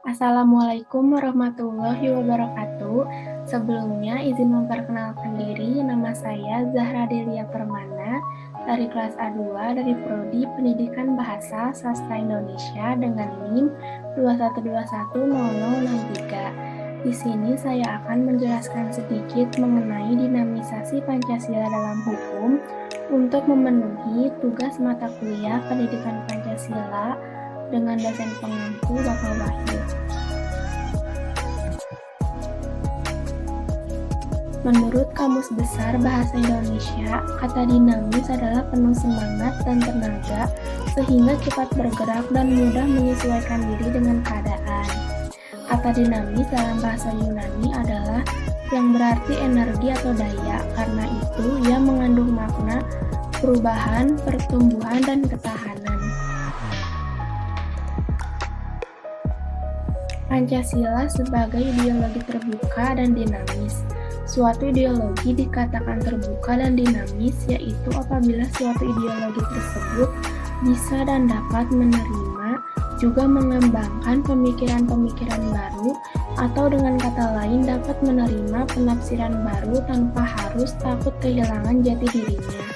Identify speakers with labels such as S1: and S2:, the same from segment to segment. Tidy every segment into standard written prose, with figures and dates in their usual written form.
S1: Assalamualaikum warahmatullahi wabarakatuh. Sebelumnya izin memperkenalkan diri, nama saya Zahra Delia Permana dari kelas A2 dari Prodi Pendidikan Bahasa Sastra Indonesia dengan NIM 21210063. Di sini saya akan menjelaskan sedikit mengenai dinamisasi Pancasila dalam hukum untuk memenuhi tugas mata kuliah Pendidikan Pancasila dengan dosen pengampu Bapak Wahyu. Menurut Kamus Besar Bahasa Indonesia, kata dinamis adalah penuh semangat dan tenaga sehingga cepat bergerak dan mudah menyesuaikan diri dengan keadaan. Kata dinamis dalam bahasa Yunani adalah yang berarti energi atau daya, karena itu ia mengandung makna perubahan, pertumbuhan, dan ketahanan. Pancasila sebagai ideologi terbuka dan dinamis. Suatu ideologi dikatakan terbuka dan dinamis, yaitu apabila suatu ideologi tersebut bisa dan dapat menerima, juga mengembangkan pemikiran-pemikiran baru, atau dengan kata lain dapat menerima penafsiran baru tanpa harus takut kehilangan jati dirinya.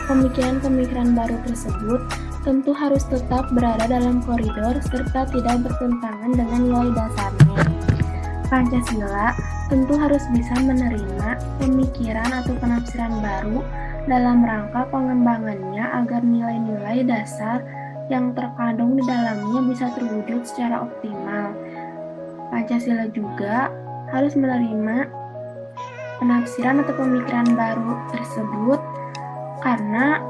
S1: Pemikiran-pemikiran baru tersebut tentu harus tetap berada dalam koridor serta tidak bertentangan dengan nilai dasarnya. Pancasila tentu harus bisa menerima pemikiran atau penafsiran baru dalam rangka pengembangannya agar nilai-nilai dasar yang terkandung di dalamnya bisa terwujud secara optimal. Pancasila juga harus menerima penafsiran atau pemikiran baru tersebut karena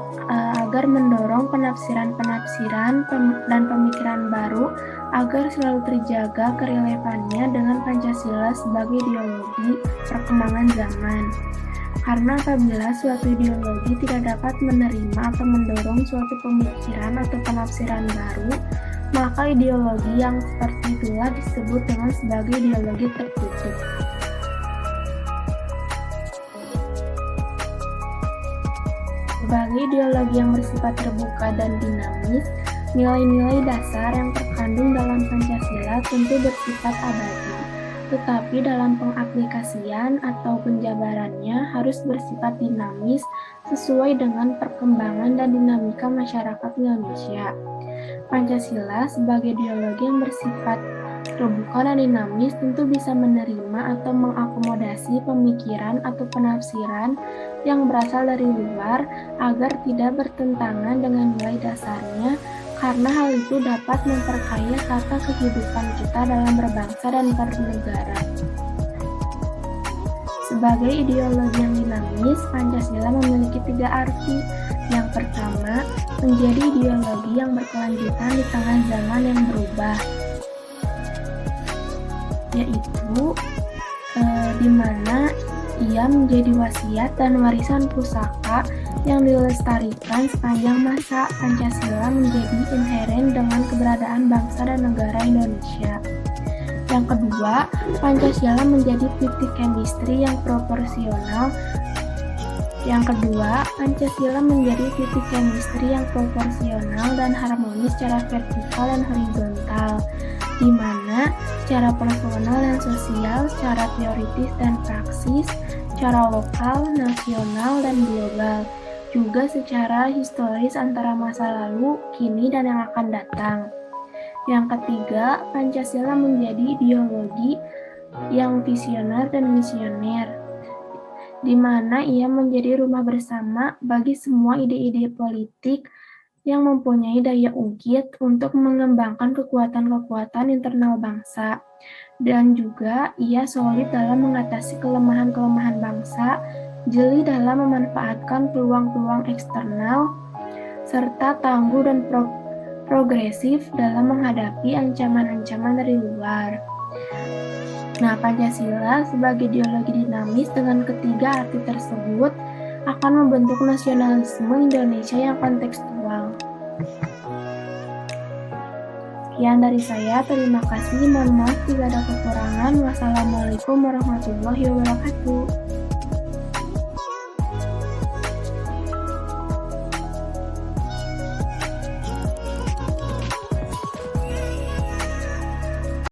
S1: agar mendorong penafsiran-penafsiran dan pemikiran baru agar selalu terjaga kerelevannya dengan Pancasila sebagai ideologi perkembangan zaman. Karena apabila suatu ideologi tidak dapat menerima atau mendorong suatu pemikiran atau penafsiran baru, maka ideologi yang seperti itulah disebut dengan sebagai ideologi tertutup. Sebagai ideologi yang bersifat terbuka dan dinamis, nilai-nilai dasar yang terkandung dalam Pancasila tentu bersifat abadi, tetapi dalam pengaplikasian atau penjabarannya harus bersifat dinamis sesuai dengan perkembangan dan dinamika masyarakat Indonesia. Pancasila sebagai ideologi yang bersifat terbuka dan dinamis tentu bisa menerima atau mengakomodasi pemikiran atau penafsiran yang berasal dari luar agar tidak bertentangan dengan nilai dasarnya, karena hal itu dapat memperkaya tata kehidupan kita dalam berbangsa dan bernegara. Sebagai ideologi yang dinamis, Pancasila memiliki 3 arti. Yang pertama, menjadi ideologi yang berkelanjutan di tengah zaman yang berubah, yaitu di mana ia menjadi wasiat dan warisan pusaka yang dilestarikan sepanjang masa. Pancasila menjadi inheren dengan keberadaan bangsa dan negara Indonesia. Yang kedua, Pancasila menjadi titik chemistry yang proporsional. Dan harmonis secara vertikal dan horizontal, di mana secara personal dan sosial, secara teoritis dan praksis, secara lokal, nasional, dan global, juga secara historis antara masa lalu, kini, dan yang akan datang. Yang ketiga, Pancasila menjadi ideologi yang visioner dan misioner, di mana ia menjadi rumah bersama bagi semua ide-ide politik yang mempunyai daya ungkit untuk mengembangkan kekuatan-kekuatan internal bangsa, dan juga ia solid dalam mengatasi kelemahan-kelemahan bangsa, jeli dalam memanfaatkan peluang-peluang eksternal, serta tangguh dan progresif dalam menghadapi ancaman-ancaman dari luar. Nah, Pancasila sebagai ideologi dinamis dengan ketiga arti tersebut akan membentuk nasionalisme Indonesia yang kontekstual. Sekian dari saya, terima kasih, mohon maaf jika ada kekurangan. Wassalamualaikum warahmatullahi wabarakatuh.